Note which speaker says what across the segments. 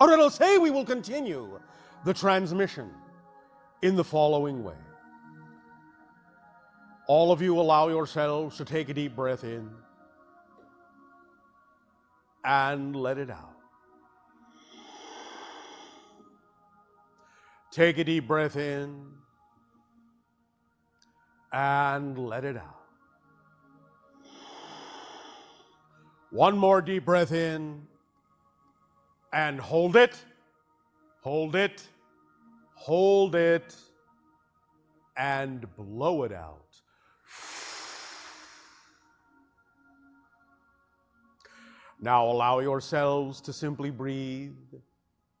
Speaker 1: Or it'll say we will continue the transmission in the following way. All of you allow yourselves to take a deep breath in and let it out. Take a deep breath in and let it out. One more deep breath in and hold it, hold it, hold it, and blow it out. Now allow yourselves to simply breathe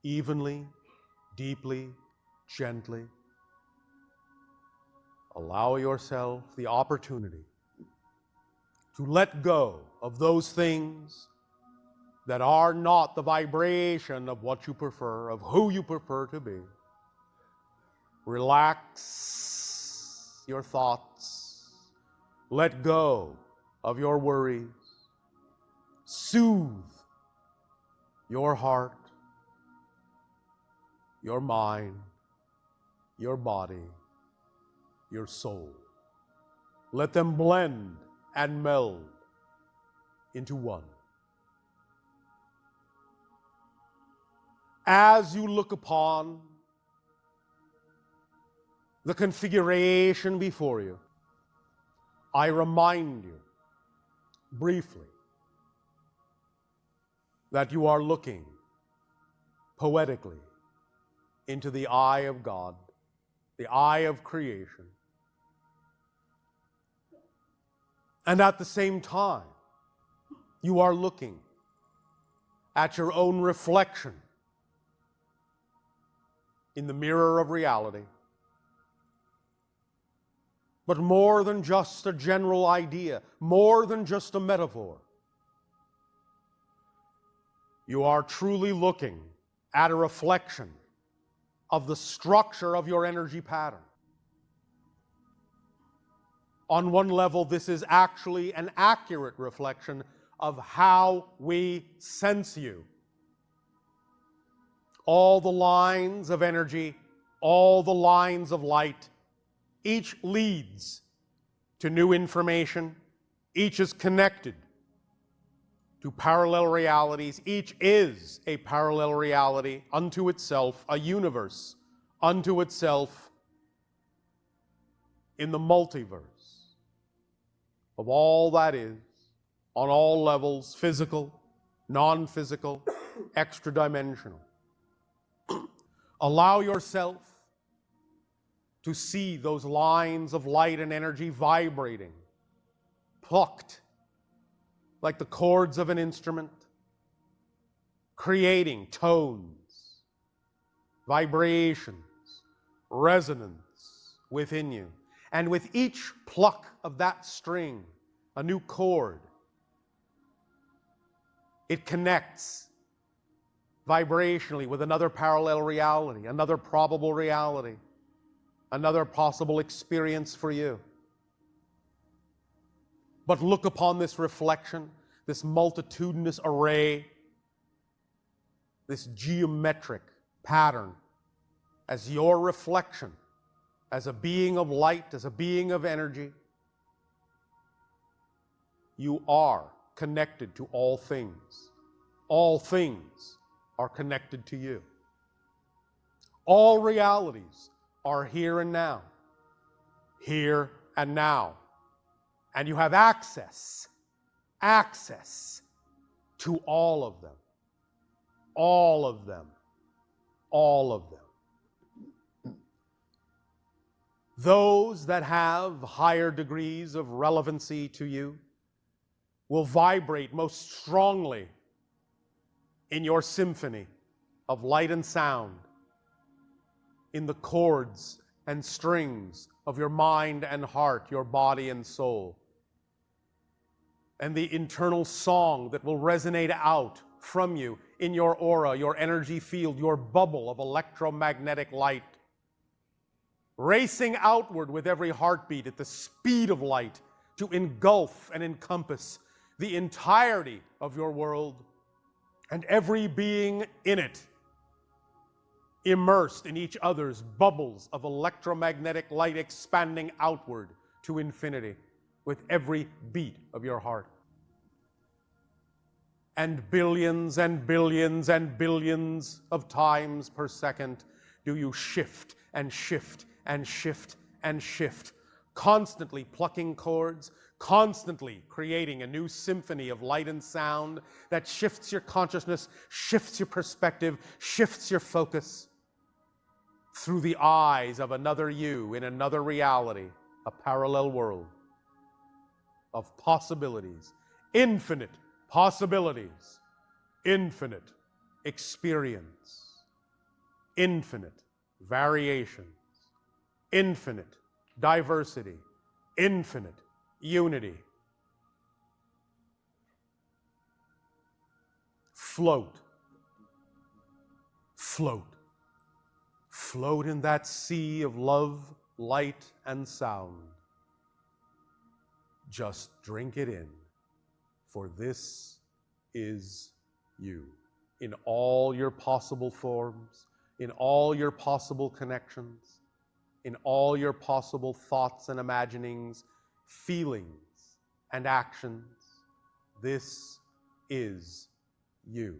Speaker 1: evenly, deeply, gently. Allow yourself the opportunity to let go of those things that are not the vibration of what you prefer, of who you prefer to be. Relax your thoughts. Let go of your worries. Soothe your heart, your mind, your body, your soul. Let them blend and meld into one. As you look upon the configuration before you, I remind you briefly that you are looking poetically into the eye of God, the eye of creation. And at the same time, you are looking at your own reflection in the mirror of reality. But more than just a general idea, more than just a metaphor, you are truly looking at a reflection of the structure of your energy pattern. On one level, this is actually an accurate reflection of how we sense you. All the lines of energy, all the lines of light, each leads to new information. Each is connected to parallel realities. Each is a parallel reality unto itself, a universe unto itself in the multiverse of all that is, on all levels, physical, non-physical, extra-dimensional. Allow yourself to see those lines of light and energy vibrating, plucked like the chords of an instrument, creating tones, vibrations, resonance within you. And with each pluck of that string, a new chord, it connects vibrationally with another parallel reality, another probable reality, another possible experience for you. But look upon this reflection, this multitudinous array, this geometric pattern as your reflection, as a being of light, as a being of energy. You are connected to all things. All things are connected to you. All realities are here and now. Here and now. And you have access to all of them. All of them. All of them. Those that have higher degrees of relevancy to you will vibrate most strongly in your symphony of light and sound, in the chords and strings of your mind and heart, your body and soul, and the internal song that will resonate out from you in your aura, your energy field, your bubble of electromagnetic light, racing outward with every heartbeat at the speed of light to engulf and encompass the entirety of your world and every being in it immersed in each other's bubbles of electromagnetic light expanding outward to infinity with every beat of your heart. And billions and billions and billions of times per second do you shift and shift and shift and shift, constantly plucking chords, constantly creating a new symphony of light and sound that shifts your consciousness, shifts your perspective, shifts your focus through the eyes of another you in another reality, a parallel world of possibilities, infinite possibilities, infinite experience, infinite variations, infinite diversity, infinite unity. Float, float, float in that sea of love, light, and sound. Just drink it in, for this is you, in all your possible forms, in all your possible connections, in all your possible thoughts and imaginings, feelings and actions. This is you.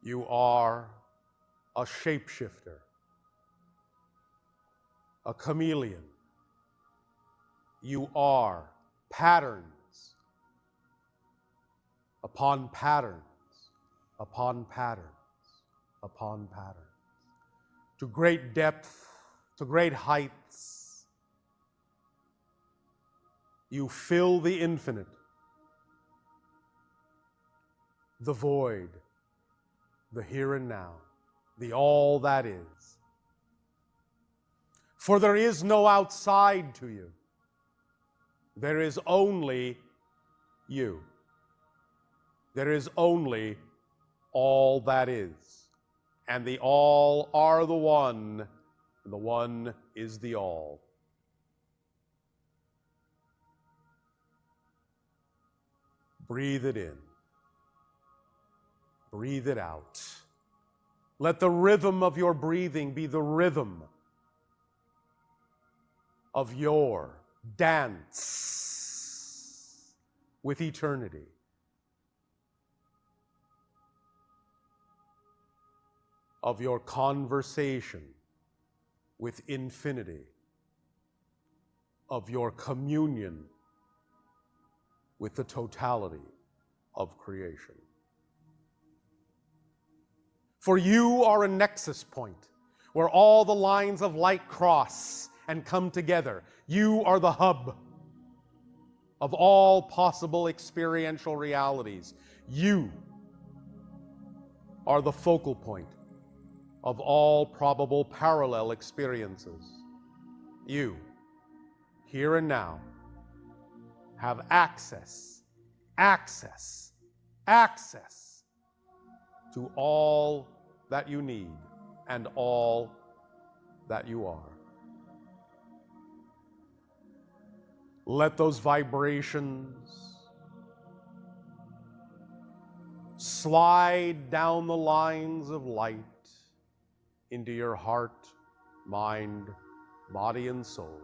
Speaker 1: You are a shapeshifter, a chameleon. You are patterns upon patterns upon patterns upon patterns, to great depth, to great heights. You fill the infinite, the void, the here and now, the all that is. For there is no outside to you. There is only you. There is only all that is. And the all are the one, and the one is the all. Breathe it in. Breathe it out. Let the rhythm of your breathing be the rhythm of your dance with eternity. Of your conversation with infinity, of your communion with the totality of creation. For you are a nexus point where all the lines of light cross and come together. You are the hub of all possible experiential realities. You are the focal point of all probable parallel experiences. You, here and now, have access to all that you need and all that you are. Let those vibrations slide down the lines of light into your heart, mind, body, and soul.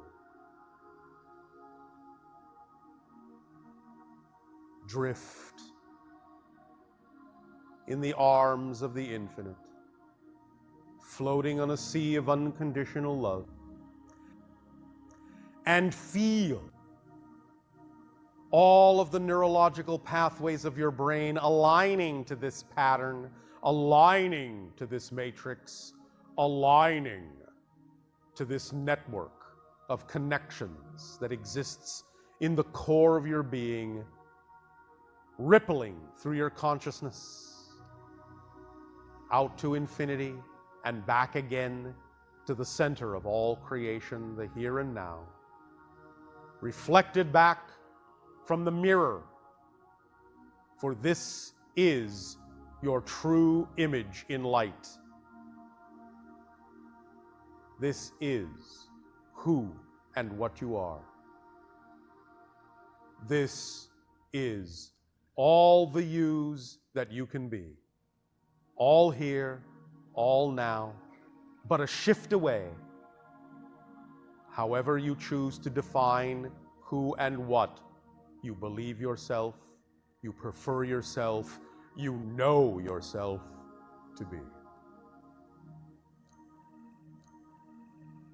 Speaker 1: Drift in the arms of the infinite, floating on a sea of unconditional love. And feel all of the neurological pathways of your brain aligning to this pattern, aligning to this matrix, aligning to this network of connections that exists in the core of your being, rippling through your consciousness, out to infinity and back again to the center of all creation, the here and now, reflected back from the mirror, for this is your true image in light. This is who and what you are. This is all the yous that you can be. all here, all now, but a shift away. However you choose to define who and what you believe yourself, you prefer yourself, you know yourself to be.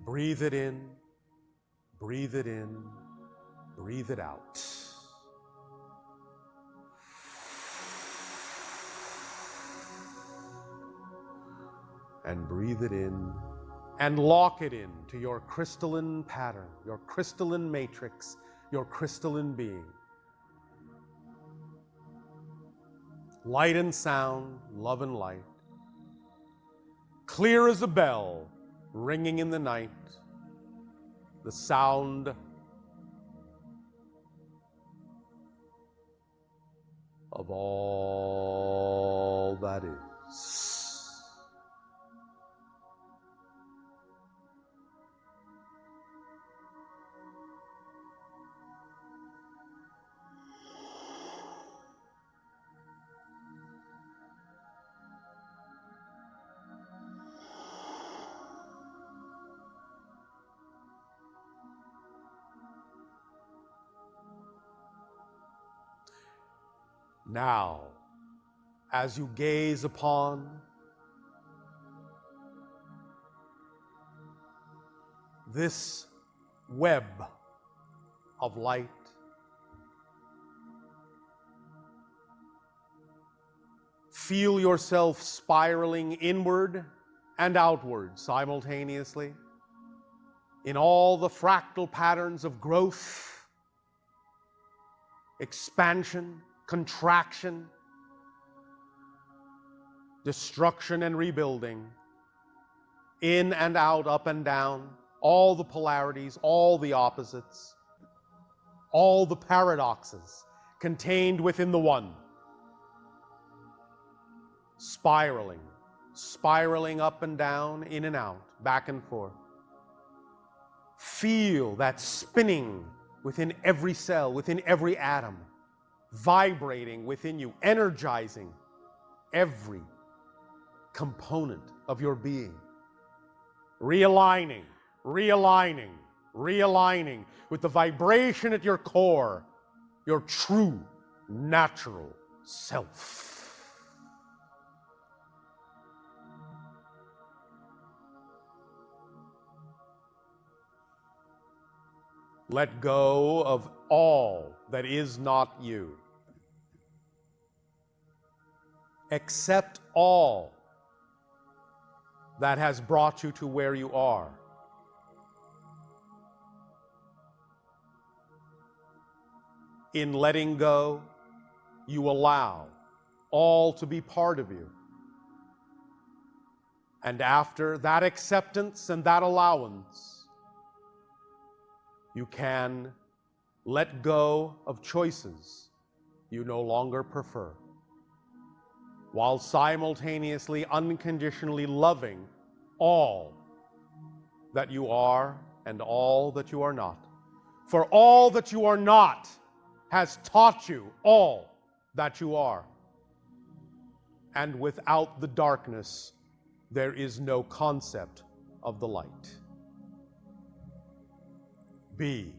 Speaker 1: Breathe it in, breathe it in, breathe it out. And breathe it in and lock it in to your crystalline pattern, your crystalline matrix, your crystalline being. Light and sound, love and light. Clear as a bell ringing in the night, the sound of all that is. Now, as you gaze upon this web of light, feel yourself spiraling inward and outward simultaneously in all the fractal patterns of growth, expansion, contraction, destruction and rebuilding, in and out, up and down, all the polarities, all the opposites, all the paradoxes contained within the one. Spiraling, spiraling up and down, in and out, back and forth. Feel that spinning within every cell, within every atom, vibrating within you, energizing every component of your being. Realigning, realigning, realigning with the vibration at your core, your true, natural self. Let go of all that is not you. Accept all that has brought you to where you are. In letting go, you allow all to be part of you. And after that acceptance and that allowance, you can let go of choices you no longer prefer, while simultaneously unconditionally loving all that you are and all that you are not. For all that you are not has taught you all that you are. And without the darkness, there is no concept of the light. Be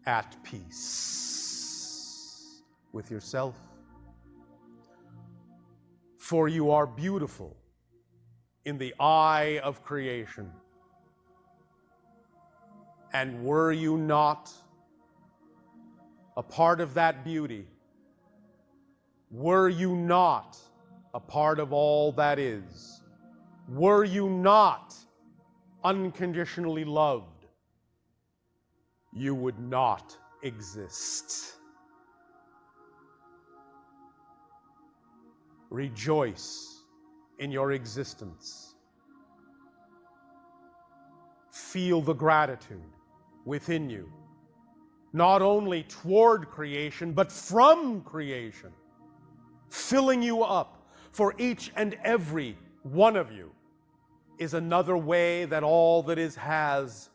Speaker 1: at peace with yourself. For you are beautiful in the eye of creation. And were you not a part of that beauty, were you not a part of all that is, were you not unconditionally loved, you would not exist. Rejoice in your existence. Feel the gratitude within you, not only toward creation, but from creation, filling you up. For each and every one of you is another way that all that is has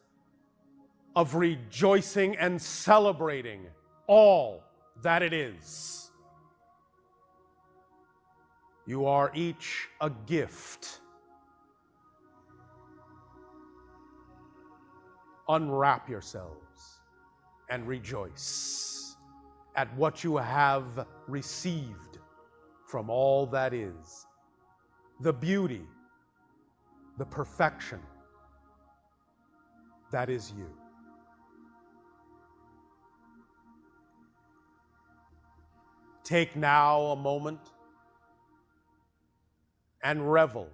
Speaker 1: of rejoicing and celebrating all that it is. You are each a gift. Unwrap yourselves and rejoice at what you have received from all that is. The beauty, the perfection that is you. Take now a moment and revel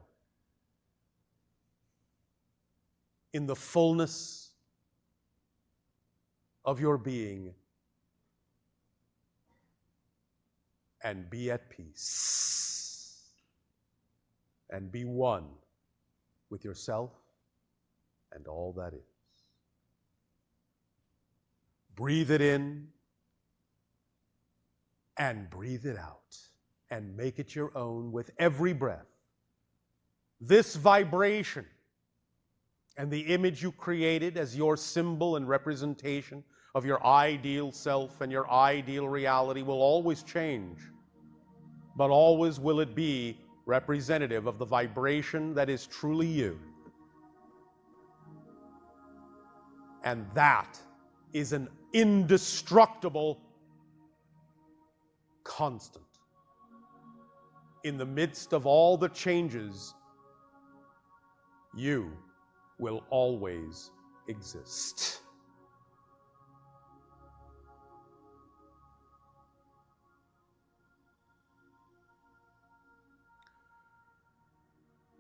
Speaker 1: in the fullness of your being and be at peace and be one with yourself and all that is. Breathe it in and breathe it out and make it your own with every breath. This vibration and the image you created as your symbol and representation of your ideal self and your ideal reality will always change, but always will it be representative of the vibration that is truly you. And that is an indestructible constant. In the midst of all the changes, you will always exist.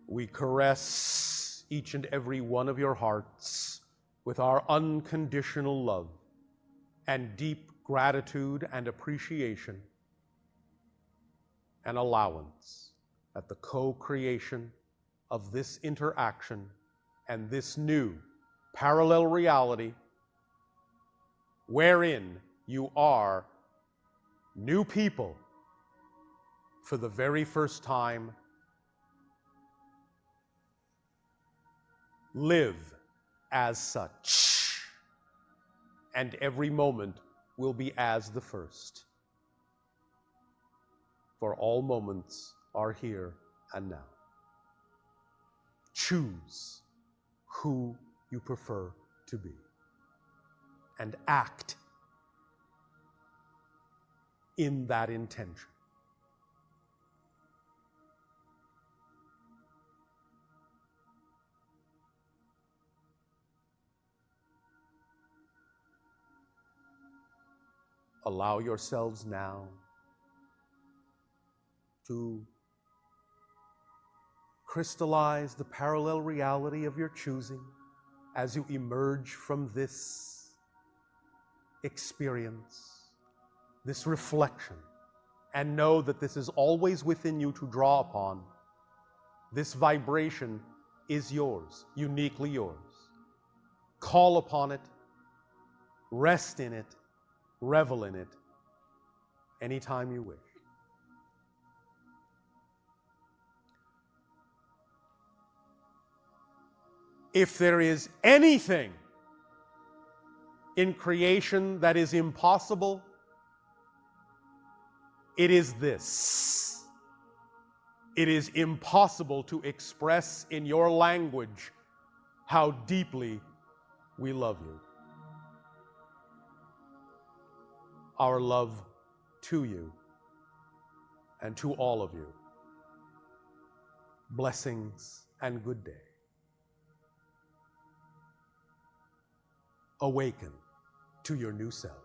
Speaker 1: We caress each and every one of your hearts with our unconditional love and deep gratitude and appreciation and allowance at the co-creation of this interaction and this new parallel reality wherein you are new people for the very first time. Live as such, and every moment will be as the first. For all moments are here and now. Choose who you prefer to be and act in that intention. Allow yourselves now to crystallize the parallel reality of your choosing as you emerge from this experience, this reflection, and know that this is always within you to draw upon. This vibration is yours, uniquely yours. Call upon it, rest in it, revel in it anytime you wish. If there is anything in creation that is impossible, it is this. It is impossible to express in your language how deeply we love you. Our love to you and to all of you. Blessings and good day. Awaken to your new selves.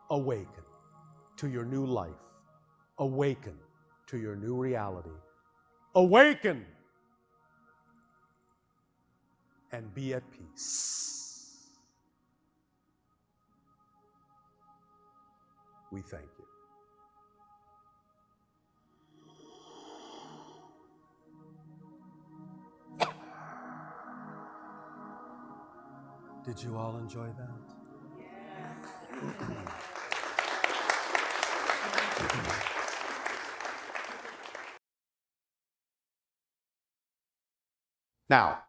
Speaker 1: Awaken to your new life. Awaken to your new reality. Awaken and be at peace. We thank you. Did you all enjoy that? Now,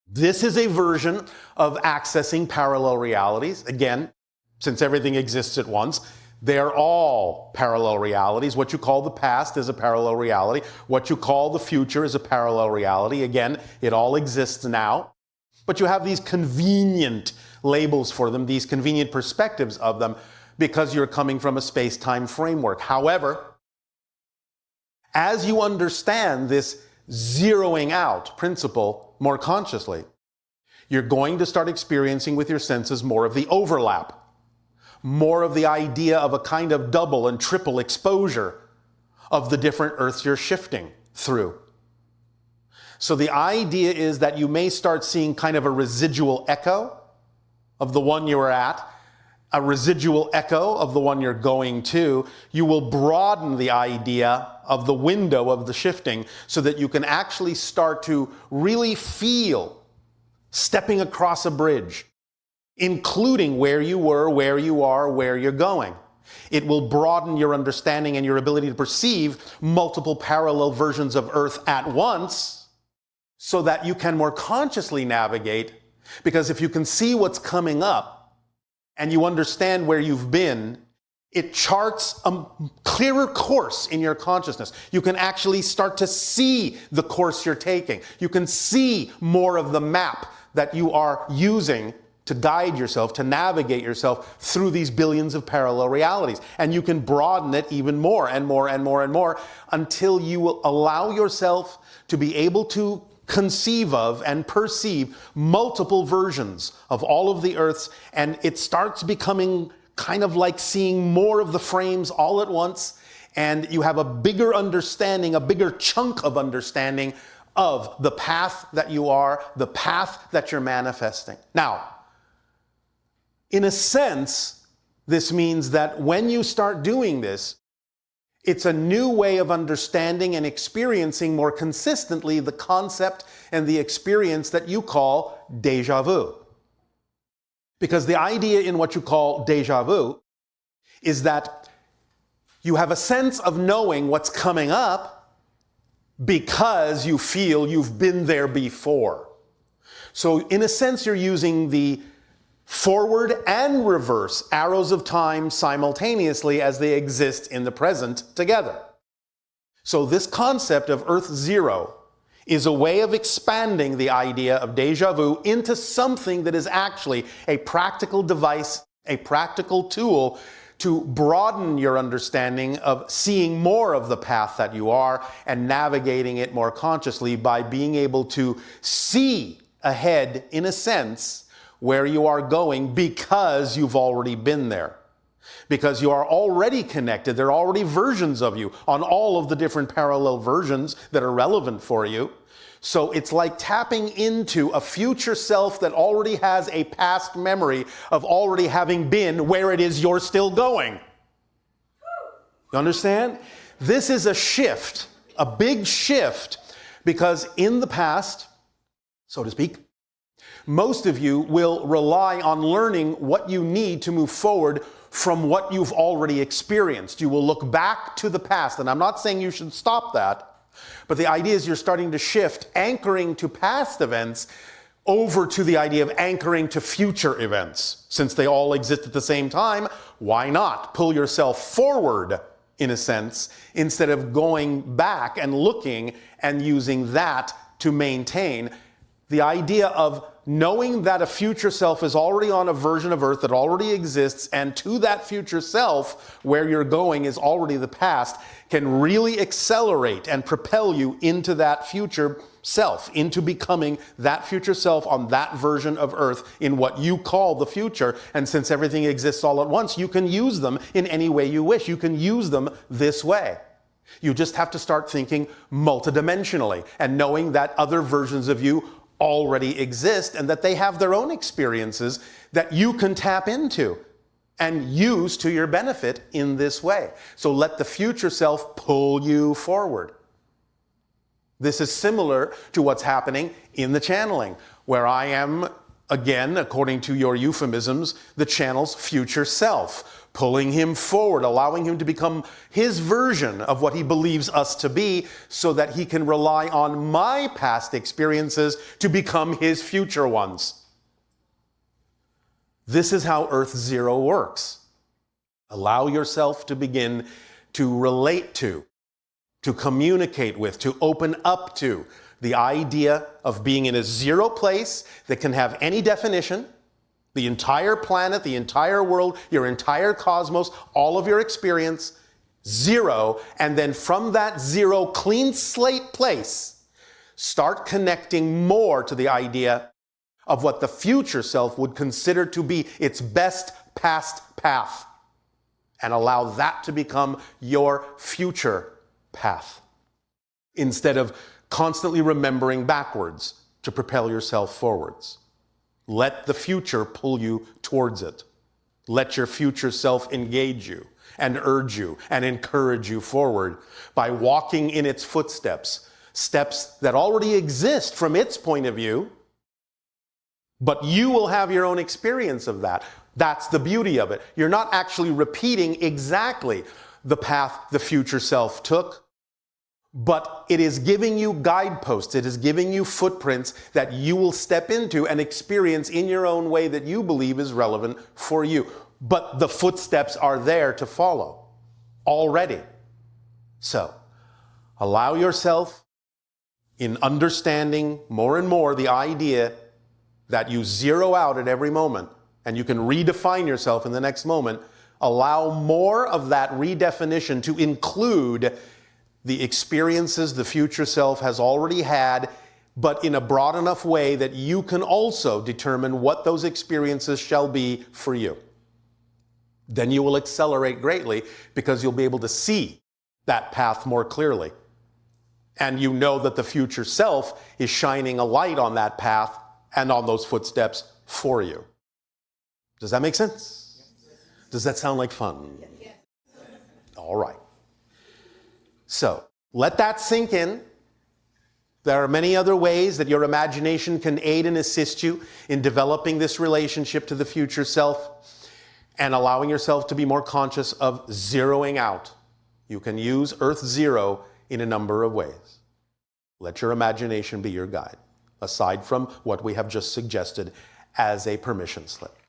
Speaker 1: this is a version of accessing parallel realities. Again, since everything exists at once, They are all parallel realities. What you call the past is a parallel reality. What you call the future is a parallel reality. Again, it all exists now. But you have these convenient labels for them, these convenient perspectives of them, because you're coming from a space-time framework. However, as you understand this zeroing out principle more consciously, you're going to start experiencing with your senses more of the overlap, more of the idea of a kind of double and triple exposure of the different Earths you're shifting through. So the idea is that you may start seeing kind of a residual echo of the one you were at, a residual echo of the one you're going to. You will broaden the idea of the window of the shifting so that you can actually start to really feel stepping across a bridge, including where you were, where you are, where you're going. It will broaden your understanding and your ability to perceive multiple parallel versions of Earth at once so that you can more consciously navigate. Because if you can see what's coming up and you understand where you've been, it charts a clearer course in your consciousness. You can actually start to see the course you're taking. You can see more of the map that you are using to guide yourself, to navigate yourself through these billions of parallel realities. And you can broaden it even more and more and more and more until you will allow yourself to be able to conceive of and perceive multiple versions of all of the Earths, and it starts becoming kind of like seeing more of the frames all at once, and you have a bigger understanding, a bigger chunk of understanding of the path that you are, the path that you're manifesting. Now, in a sense, this means that when you start doing this, it's a new way of understanding and experiencing more consistently the concept and the experience that you call deja vu. Because the idea in what you call deja vu is that you have a sense of knowing what's coming up because you feel you've been there before. So in a sense, you're using the forward and reverse arrows of time simultaneously as they exist in the present together. So this concept of Earth Zero is a way of expanding the idea of deja vu into something that is actually a practical device, a practical tool to broaden your understanding of seeing more of the path that you are and navigating it more consciously by being able to see ahead, in a sense, where you are going because you've already been there. Because you are already connected. There are already versions of you on all of the different parallel versions that are relevant for you. So it's like tapping into a future self that already has a past memory of already having been where it is you're still going. You understand? This is a shift, a big shift, because in the past, so to speak, most of you will rely on learning what you need to move forward from what you've already experienced. You will look back to the past, and I'm not saying you should stop that, but the idea is you're starting to shift anchoring to past events over to the idea of anchoring to future events. Since they all exist at the same time, why not pull yourself forward, in a sense, instead of going back and looking and using that to maintain the idea of knowing that a future self is already on a version of Earth that already exists, and to that future self, where you're going is already the past, can really accelerate and propel you into that future self, into becoming that future self on that version of Earth in what you call the future. And since everything exists all at once, you can use them in any way you wish. You can use them this way. You just have to start thinking multidimensionally and knowing that other versions of you already exist and that they have their own experiences that you can tap into and use to your benefit in this way. So let the future self pull you forward. This is similar to what's happening in the channeling, where I am, again, according to your euphemisms, the channel's future self, pulling him forward, allowing him to become his version of what he believes us to be, so that he can rely on my past experiences to become his future ones. This is how Earth Zero works.
Speaker 2: Allow yourself to begin to relate to communicate with, to open up to the idea of being in a zero place that can have any definition. The entire planet, the entire world, your entire cosmos, all of your experience, zero. And then from that zero clean slate place, start connecting more to the idea of what the future self would consider to be its best past path. And allow that to become your future path. Instead of constantly remembering backwards to propel yourself forwards. Let the future pull you towards it. Let your future self engage you and urge you and encourage you forward by walking in its footsteps, steps that already exist from its point of view, but you will have your own experience of that. That's the beauty of it. You're not actually repeating exactly the path the future self took, but it is giving you guideposts. It is giving you footprints that you will step into and experience in your own way that you believe is relevant for you. But the footsteps are there to follow already. So, allow yourself in understanding more and more the idea that you zero out at every moment and you can redefine yourself in the next moment. Allow more of that redefinition to include the experiences the future self has already had, but in a broad enough way that you can also determine what those experiences shall be for you. Then you will accelerate greatly because you'll be able to see that path more clearly. And you know that the future self is shining a light on that path and on those footsteps for you. Does that make sense? Does that sound like fun? All right. So, let that sink in. There are many other ways that your imagination can aid and assist you in developing this relationship to the future self and allowing yourself to be more conscious of zeroing out. You can use Earth Zero in a number of ways. Let your imagination be your guide, aside from what we have just suggested as a permission slip.